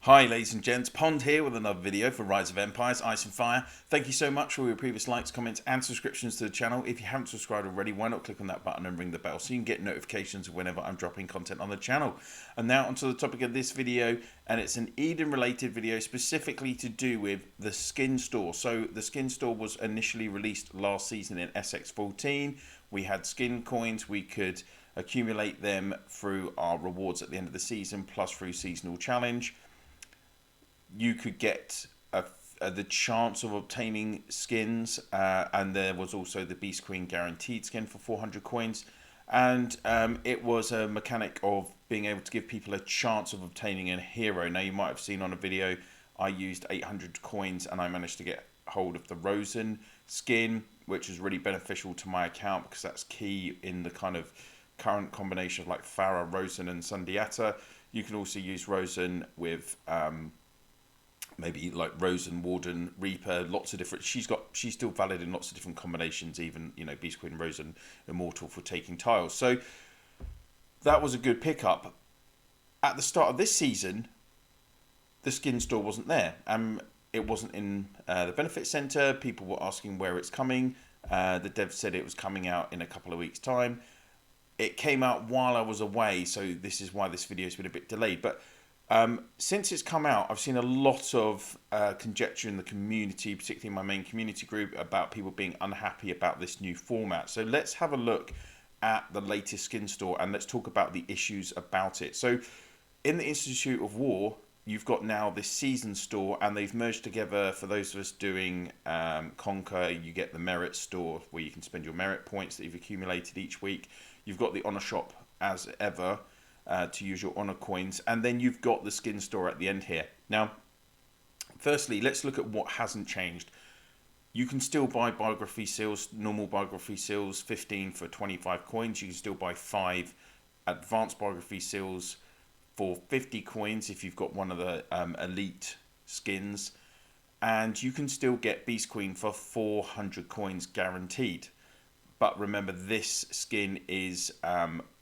Hi ladies and gents, Pond here with another video for Rise of Empires, Ice and Fire. Thank you so much for your previous likes, comments and subscriptions to the channel. If you haven't subscribed already, why not click on that button and ring the bell so you can get notifications whenever I'm dropping content on the channel. And now onto the topic of this video, and it's an Eden related video specifically to do with the skin store. So the skin store was initially released last season in SX14. We had skin coins, we could accumulate them through our rewards at the end of the season plus through seasonal challenge. You could get the chance of obtaining skins, and there was also the Beast Queen guaranteed skin for 400 coins, and it was a mechanic of being able to give people a chance of obtaining a hero. Now you might have seen on a video I used 800 coins and I managed to get hold of the Rosen skin, which is really beneficial to my account because that's key in the kind of current combination of like Farah, Rosen and Sundiata. You can also use Rosen with maybe like Rosen, Warden, Reaper, lots of different. She's still valid in lots of different combinations, even, you know, Beast Queen, Rosen, Immortal for taking tiles. So that was a good pickup. At the start of this season, the skin store wasn't there. It wasn't in the benefit center. People were asking where it's coming. The dev said it was coming out in a couple of weeks' time. It came out while I was away, so this is why this video has been a bit delayed. But since it's come out, I've seen a lot of conjecture in the community, particularly in my main community group, about people being unhappy about this new format. So let's have a look at the latest skin store and let's talk about the issues about it. So in the Institute of War, you've got now this season store, and they've merged together. For those of us doing Conquer, you get the merit store where you can spend your merit points that you've accumulated each week. You've got the honor shop as ever, to use your honor coins, and then you've got the skin store at the end here. Now, firstly, let's look at what hasn't changed. You can still buy biography seals, normal biography seals, 15 for 25 coins. You can still buy 5 advanced biography seals for 50 coins if you've got one of the elite skins, and you can still get Beast Queen for 400 coins guaranteed. But remember, this skin is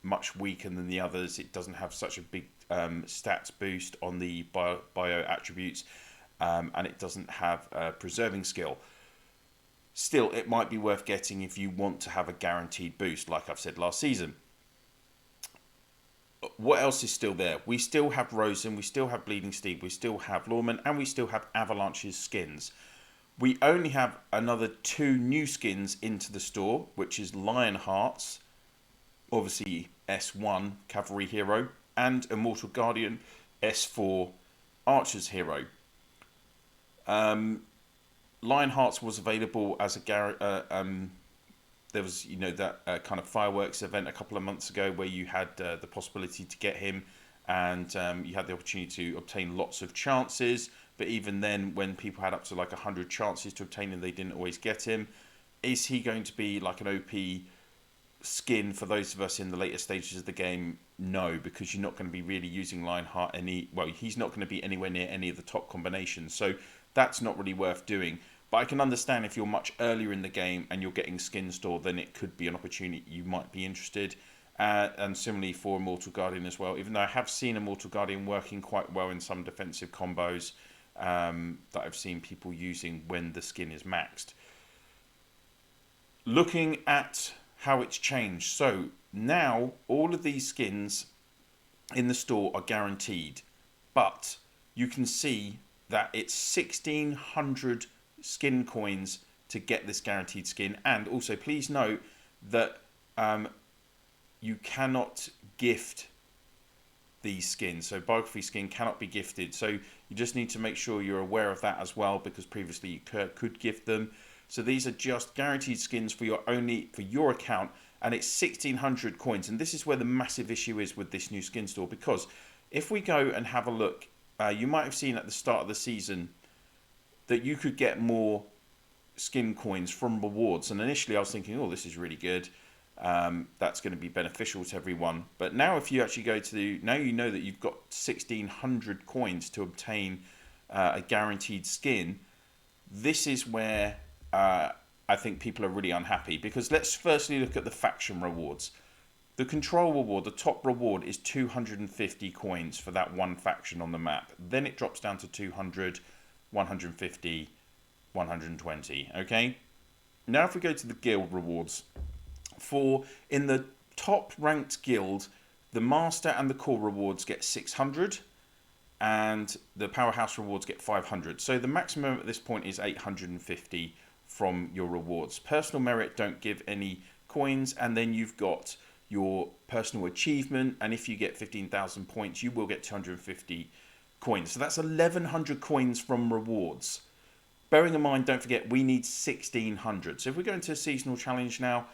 much weaker than the others. It doesn't have such a big stats boost on the bio attributes, and it doesn't have a preserving skill. Still, it might be worth getting if you want to have a guaranteed boost, like I've said last season. What else is still there? We still have Rosen, we still have Bleeding Steed, we still have Lawman, and we still have Avalanche's skins. We only have another 2 new skins into the store, which is Lionheart's, obviously S1 Cavalry Hero, and Immortal Guardian S4 Archer's Hero. Lionheart's was available as a there was, you know, that kind of fireworks event a couple of months ago where you had the possibility to get him, and you had the opportunity to obtain lots of chances. But even then, when people had up to like 100 chances to obtain him, they didn't always get him. Is he going to be like an OP skin for those of us in the later stages of the game? No, because you're not going to be really using Lionheart he's not going to be anywhere near any of the top combinations. So that's not really worth doing. But I can understand if you're much earlier in the game and you're getting skin store, then it could be an opportunity you might be interested. And similarly for Immortal Guardian as well, even though I have seen Immortal Guardian working quite well in some defensive combos that I've seen people using when the skin is maxed. Looking at how it's changed, so now all of these skins in the store are guaranteed, but you can see that it's 1600 skin coins to get this guaranteed skin. And also please note that you cannot gift these skins, so biography skin cannot be gifted, so you just need to make sure you're aware of that as well, because previously you could gift them. So these are just guaranteed skins for your account, and it's 1600 coins. And this is where the massive issue is with this new skin store, because if we go and have a look, you might have seen at the start of the season that you could get more skin coins from rewards, and initially I was thinking, oh, this is really good. That's going to be beneficial to everyone. But now if you actually go to now you know that you've got 1600 coins to obtain a guaranteed skin. This is where I think people are really unhappy, because let's firstly look at the faction rewards. The control reward, the top reward, is 250 coins for that one faction on the map. Then it drops down to 200, 150, 120. Okay. Now if we go to the guild rewards, in the top ranked guild, the master and the core rewards get 600, and the powerhouse rewards get 500. So the maximum at this point is 850 from your rewards. Personal merit don't give any coins, and then you've got your personal achievement, and if you get 15,000 points, you will get 250 coins. So that's 1,100 coins from rewards. Bearing in mind, don't forget, we need 1,600. So if we go into a seasonal challenge now,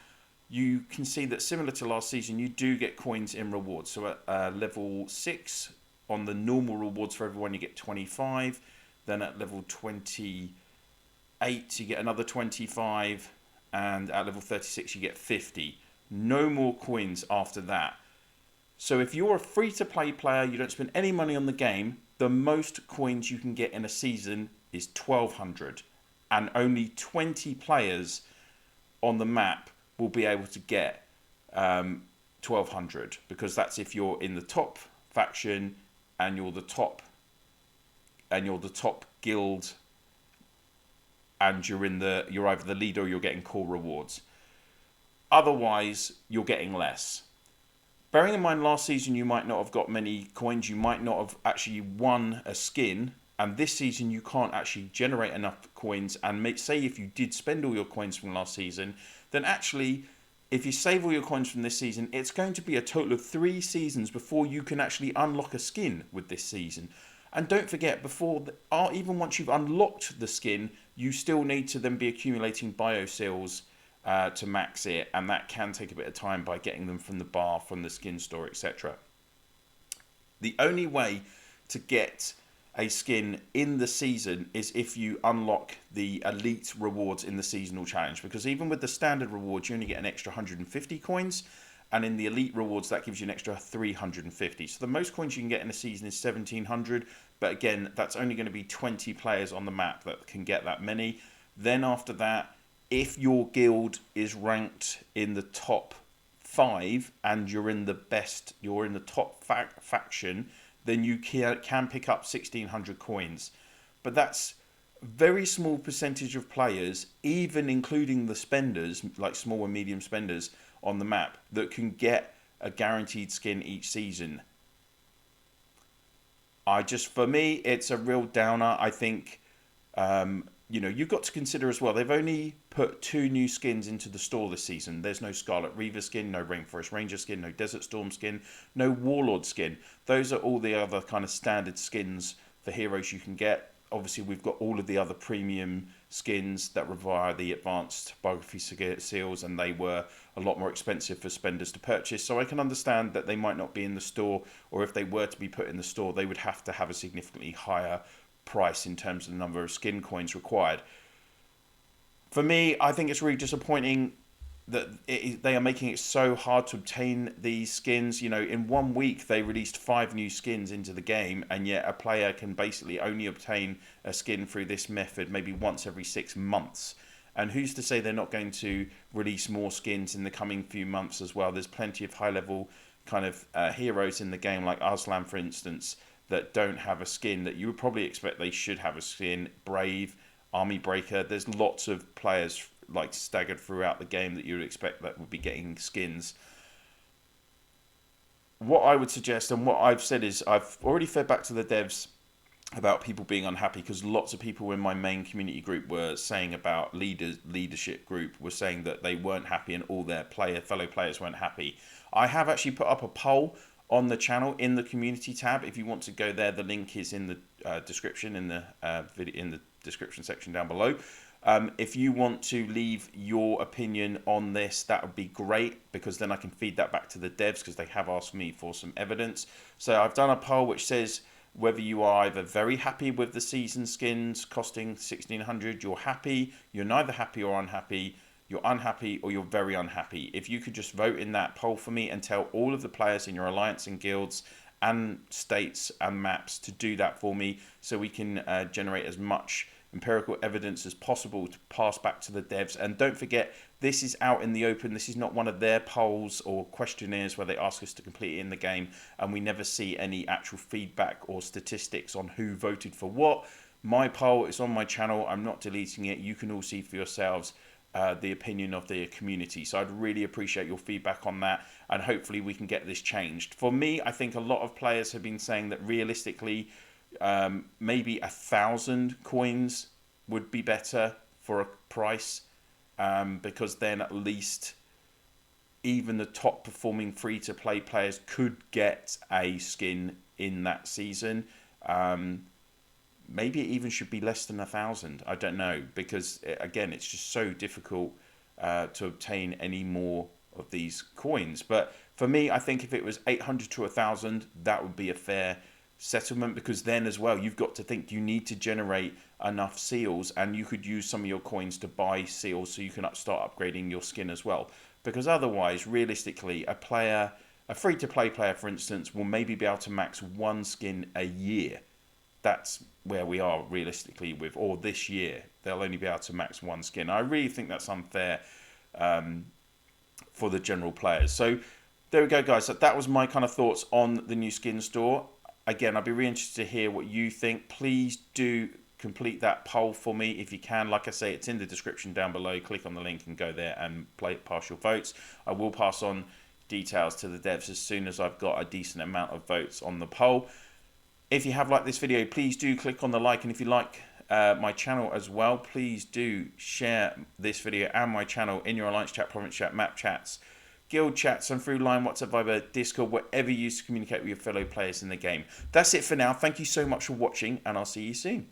you can see that similar to last season, you do get coins in rewards. So at level 6, on the normal rewards for everyone, you get 25. Then at level 28, you get another 25. And at level 36, you get 50. No more coins after that. So if you're a free-to-play player, you don't spend any money on the game, the most coins you can get in a season is 1,200. And only 20 players on the map will be able to get 1,200, because that's if you're in the top faction and you're the top guild, and you're either the leader or you're getting core rewards. Otherwise, you're getting less. Bearing in mind, last season you might not have got many coins, you might not have actually won a skin, and this season you can't actually generate enough coins. And say if you did spend all your coins from last season, then actually, if you save all your coins from this season, it's going to be a total of 3 seasons before you can actually unlock a skin with this season. And don't forget, even once you've unlocked the skin, you still need to then be accumulating bio seals to max it, and that can take a bit of time by getting them from the bar, from the skin store, etc. The only way to get a skin in the season is if you unlock the elite rewards in the seasonal challenge, because even with the standard rewards you only get an extra 150 coins, and in the elite rewards that gives you an extra 350. So the most coins you can get in a season is 1,700, but again, that's only going to be 20 players on the map that can get that many. Then after that, if your guild is ranked in the top 5 and you're in the top faction, then you can pick up 1,600 coins. But that's a very small percentage of players, even including the spenders, like small and medium spenders on the map, that can get a guaranteed skin each season. For me, it's a real downer. I think, you've got to consider as well, they've only put 2 new skins into the store this season. There's no Scarlet Reaver skin, no Rainforest Ranger skin, no Desert Storm skin, no Warlord skin. Those are all the other kind of standard skins for heroes you can get. Obviously, we've got all of the other premium skins that require the advanced biography seals, and they were a lot more expensive for spenders to purchase. So I can understand that they might not be in the store, or if they were to be put in the store, they would have to have a significantly higher price in terms of the number of skin coins required. For me, I think it's really disappointing that they are making it so hard to obtain these skins. In 1 week they released 5 new skins into the game, and yet a player can basically only obtain a skin through this method maybe once every 6 months. And who's to say they're not going to release more skins in the coming few months as well? There's plenty of high level kind of heroes in the game, like Arslan for instance, that don't have a skin that you would probably expect they should have a skin. Brave, Army Breaker, there's lots of players like staggered throughout the game that you would expect that would be getting skins. What I would suggest, and what I've said, is I've already fed back to the devs about people being unhappy, because lots of people in my main community group were saying about leadership group were saying that they weren't happy and all their fellow players weren't happy. I have actually put up a poll on the channel in the community tab. If you want to go there, the link is in the description, in the description section down below. If you want to leave your opinion on this, that would be great, because then I can feed that back to the devs, because they have asked me for some evidence. So I've done a poll which says whether you are either very happy with the season skins costing 1,600, you're happy, you're neither happy or unhappy, you're unhappy, or you're very unhappy. If you could just vote in that poll for me and tell all of the players in your alliance and guilds and states and maps to do that for me, so we can generate as much empirical evidence as possible to pass back to the devs. And don't forget, this is out in the open. This is not one of their polls or questionnaires where they ask us to complete it in the game, and we never see any actual feedback or statistics on who voted for what. My poll is on my channel. I'm not deleting it. You can all see for yourselves the opinion of the community. So I'd really appreciate your feedback on that, and hopefully we can get this changed. For me, I think a lot of players have been saying that realistically, maybe 1,000 coins would be better for a price, because then at least even the top performing free-to-play players could get a skin in that season. Maybe it even should be less than 1,000. I don't know, because again, it's just so difficult to obtain any more of these coins. But for me, I think if it was 800 to 1,000, that would be a fair settlement, because then as well, you've got to think you need to generate enough seals, and you could use some of your coins to buy seals so you can start upgrading your skin as well. Because otherwise, realistically, a free-to-play player, for instance, will maybe be able to max one skin a year. That's where we are realistically with, or this year, they'll only be able to max one skin. I really think that's unfair for the general players. So there we go, guys. So that was my kind of thoughts on the new skin store. Again, I'd be really interested to hear what you think. Please do complete that poll for me if you can. Like I say, it's in the description down below. Click on the link and go there and pass your votes. I will pass on details to the devs as soon as I've got a decent amount of votes on the poll. If you have liked this video, please do click on the like, and if you like my channel as well, please do share this video and my channel in your Alliance chat, Province chat, map chats, guild chats, and through Line, WhatsApp, Viber, Discord, whatever you use to communicate with your fellow players in the game. That's it for now. Thank you so much for watching, and I'll see you soon.